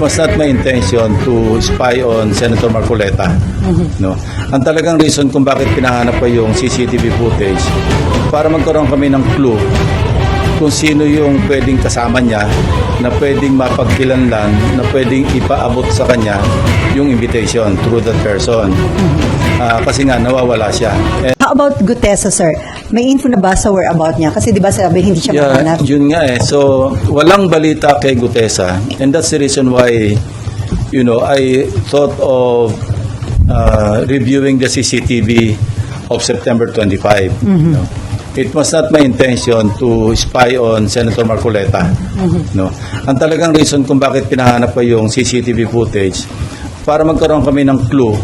was not my intention to spy on Senator Marcoleta. No? Ang talagang reason kung bakit pinahanap ko yung CCTV footage, para magkaroon kami ng clue kung sino yung pwedeng kasama niya na pwedeng mapagkilanlan, na pwedeng ipaabot sa kanya yung invitation through that person. Kasi nga, nawawala siya. How about Gutesa, sir? May info na ba sa whereabout niya? Kasi di ba sabi hindi siya mahanap? Yun nga eh. So, walang balita kay Gutesa. And that's the reason why, I thought of reviewing the CCTV of September 25. It was not my intention to spy on Senator Marcoleta. No? Ang talagang reason kung bakit pinahanap ko yung CCTV footage, para magkaroon kami ng clue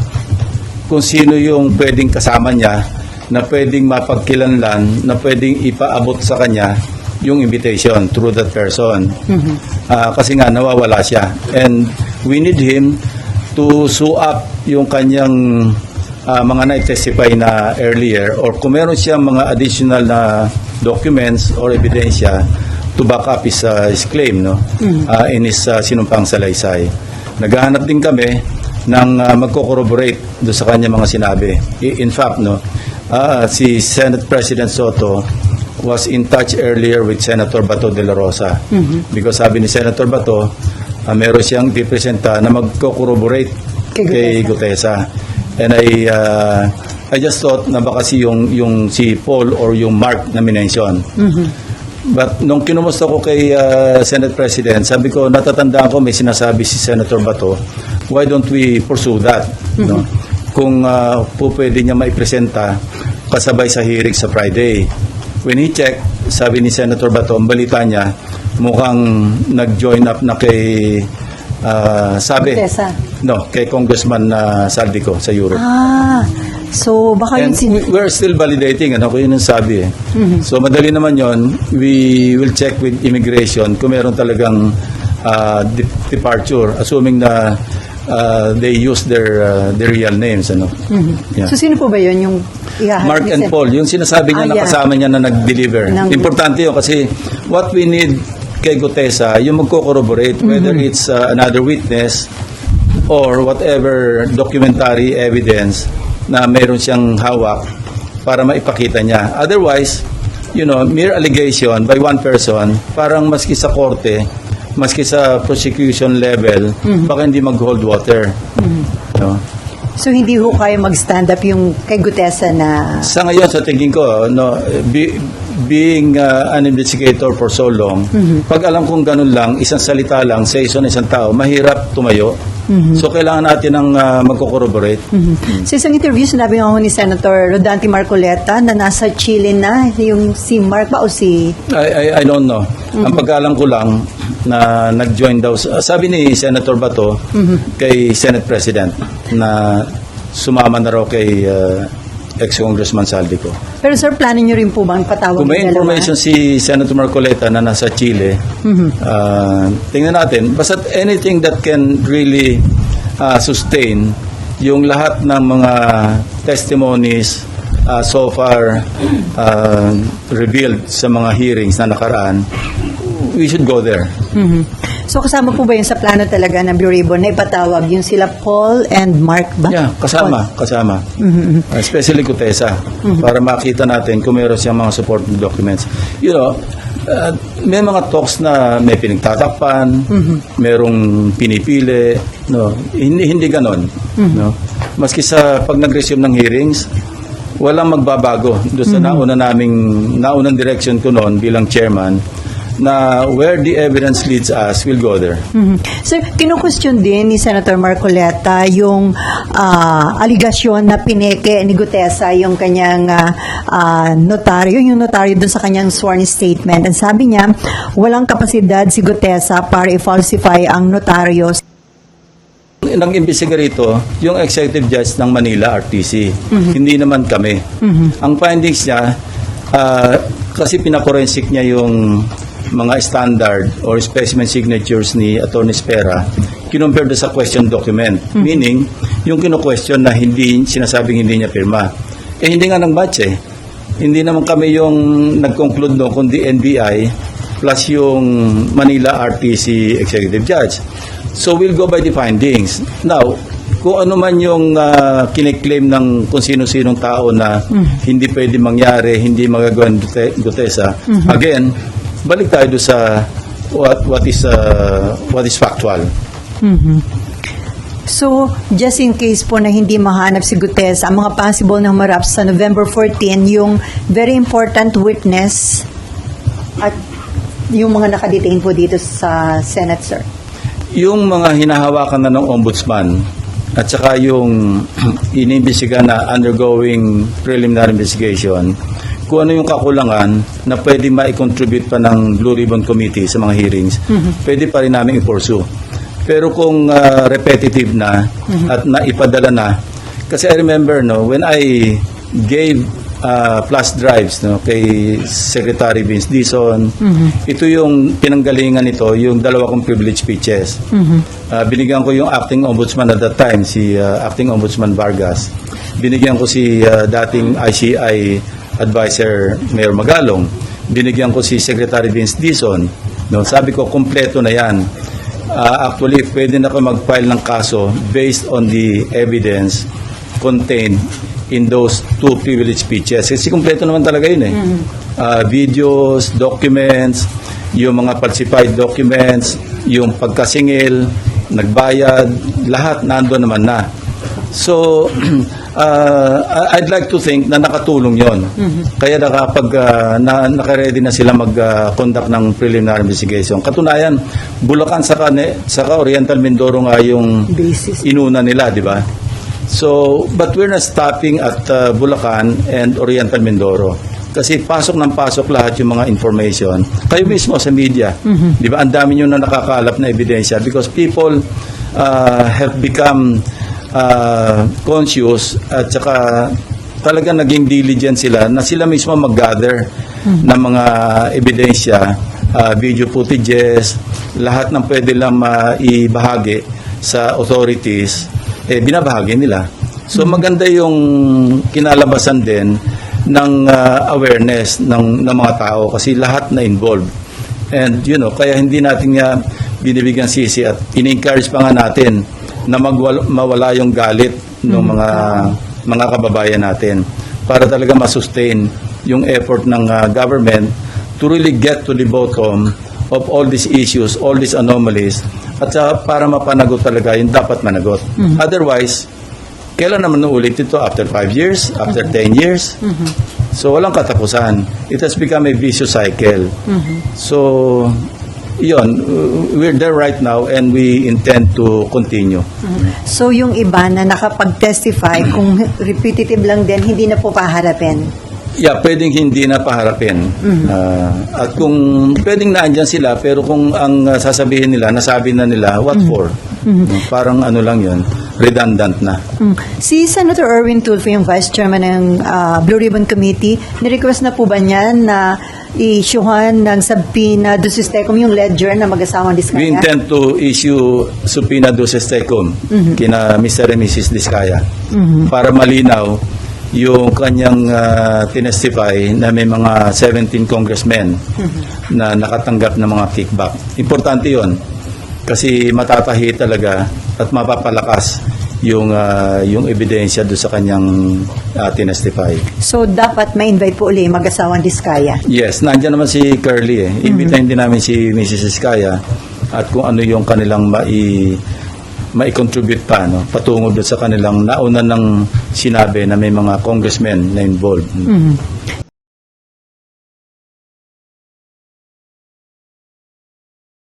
kung sino yung pwedeng kasama niya na pwedeng mapagkilanlan, na pwedeng ipaabot sa kanya yung invitation through that person. Kasi nga, nawawala siya. And we need him to sew up yung kanyang mga na-testify na earlier, or kung meron siyang mga additional na documents or ebidensya to back up his claim, no? In his sinumpang salaysay. Naghahanap din kami ng magko-corroborate do sa kanya mga sinabi. In fact, no, si Senate President Soto was in touch earlier with Senator Bato de la Rosa. Because sabi ni Senator Bato, meron siyang dipresenta na magko-corroborate kay Gutesa. And I just thought na baka yung si Paul or yung Mark na minention. But nung kinumusta ko kay Senate President, sabi ko, natatandaan ko may sinasabi si Senator Bato, why don't we pursue that? No? Kung po pwede niya maipresenta kasabay sa hearing sa Friday. When he checked, sabi ni Senator Bato, ang balita niya, mukhang nag-join up na kay Gutesa. Kay Congressman Saldico sa Europe. So baka And we're still validating, kung yun ang sabi eh. So madali naman yon. We will check with immigration kung meron talagang departure, assuming na they use their real names. Yeah. So sino po ba yun yung Mark and Paul, yung sinasabi niya na kasama niya na nag-deliver. Importante yun kasi what we need kay Gutesa, yung magko-corroborate, whether it's another witness or whatever documentary evidence na mayroon siyang hawak para maipakita niya. Otherwise, mere allegation by one person, parang maski sa korte, maski sa prosecution level, baka hindi mag-hold water. So hindi ho kayo mag-stand up yung kay Gutesa na... Sa ngayon, sa tingin ko, being an investigator for so long, pag alam kong ganun lang, isang salita lang sa isang tao, mahirap tumayo. So kailangan natin ng magko-corroborate. Sa isang interview, sinabi nga ho ni Senator Rodante Marcoleta na nasa Chile na, yung si Mark ba o si... I don't know. Ang pagkaalam ko lang na nag-join daw, sabi ni Senator Bato kay Senate President na sumama na raw kay ex-Congressman Saldico. Pero sir, plano nyo rin po bang patawag? Kung may information si Senator Marcoleta na nasa Chile, tingnan natin. Basta anything that can really sustain yung lahat ng mga testimonies so far revealed sa mga hearings na nakaraan, we should go there. So kasama po ba yun sa plano talaga ng Blue Ribbon na ipatawag yung sila Paul and Mark ba? Yeah, kasama. Especially Gutesa, para makita natin kung meron siyang mga supporting documents. May mga talks na may pinagtatakpan, merong pinipili, hindi ganon. Maski sa pag nag-resume ng hearings, walang magbabago. Doon sa naunang direction ko noon bilang chairman, na where the evidence leads us, we'll go there. Sir, kinu-question din ni Senator Marcoleta yung aligasyon na pineke ni Gutesa yung kanyang notaryo, yung notaryo dun sa kanyang sworn statement. Ang sabi niya, walang kapasidad si Gutesa para i-falsify ang notaryo. Nang-imbestiga rito, yung executive judge ng Manila, RTC. Hindi naman kami. Ang findings niya, kasi pinakorensik niya yung mga standard or specimen signatures ni Attorney Spera, kinumpare sa question document. Meaning, yung kino-question na sinasabing hindi niya pirma. Hindi nga nang batch eh. Hindi naman kami yung nag-conclude doon, kundi NBI plus yung Manila RTC Executive Judge. So we'll go by the findings. Now, kung ano man yung kiniklaim ng kung sino-sinong tao na hindi pwede mangyari, hindi magagawa ng Gutesa, again, balik tayo doon sa what is factual. So, just in case po na hindi mahanap si Gutesa, ang mga possible na humarap sa November 14, yung very important witness at yung mga nakadetain po dito sa Senate, sir. Yung mga hinahawakan na ng ombudsman at saka yung inimbestiga na undergoing preliminary investigation, kung ano yung kakulangan na pwede ma-contribute pa ng Blue Ribbon Committee sa mga hearings, pwede pa rin namin i-pursue. Pero kung repetitive na at naipadala na, kasi I remember when I gave flash drives kay Secretary Vince Dizon, ito yung pinanggalingan nito, yung dalawa kong privilege speeches. Binigyan ko yung acting ombudsman at that time, si acting ombudsman Vargas. Binigyan ko si dating ICI advisor Mayor Magalong. Binigyan ko si Secretary Vince Dizon. Sabi ko, kompleto na yan. Actually, pwede na ako mag-file ng kaso based on the evidence contained in those two privilege speeches. Kasi kompleto naman talaga yun videos, documents, yung mga falsified documents, yung pagkasingil, nagbayad, lahat nando naman na. So, I'd like to think na nakatulong yon. Kaya naka-ready na sila mag-conduct ng preliminary investigation. Katunayan, Bulacan saka Oriental Mindoro nga yung Basis. inuna nila, di ba? So, but we're not stopping at Bulacan and Oriental Mindoro. Kasi pasok ng pasok lahat yung mga information. Kayo mismo sa media, di ba? Ang dami nyo na nakakaalap na ebidensya because people have become conscious at saka talagang naging diligent sila na sila mismo mag-gather ng mga ebidensya, video footages, lahat ng pwede lang maibahagi sa authorities, binabahagi nila. So maganda yung kinalabasan din ng awareness ng mga tao kasi lahat na involved. And kaya hindi natin nga binibigyan sisi at in-encourage pa nga natin na mawala yung galit ng mga kababayan natin para talaga masustain yung effort ng government to really get to the bottom of all these issues, all these anomalies, at para mapanagot talaga yung dapat managot. Otherwise, kailan naman ulit ito? After 5 years? After 10 years? So, walang katapusan. It has become a vicious cycle. So, yun, we're there right now and we intend to continue. So, yung iba na nakapag-testify, kung repetitive lang din, hindi na po paharapin. Yeah, pwedeng hindi na paharapin. At kung pwedeng naandyan sila, pero kung ang sasabihin nila, nasabi na nila, what for? Parang lang yun, redundant na. Si Senator Erwin Tulfo, yung Vice Chairman ng Blue Ribbon Committee, nirequest na po ba niya na i-issuehan ng subpoena duces tecum yung ledger na mag-asawang We Diskaya? intend to issue subpoena duces tecum kina Mr. and Mrs. Diskaya para malinaw yung kanyang tinestify na may mga 17 congressmen na nakatanggap ng mga kickback. Importante yon kasi matatahi talaga at mapapalakas yung ebidensya doon sa kanyang tinestify. So, dapat ma-invite po ulit mag-asawang Diskaya? Yes, nandiyan naman si Curly Imbitahin din namin si Mrs. Diskaya at kung ano yung kanilang mai-contribute pa patungo doon sa kanilang nauna ng sinabi na may mga congressmen na involved.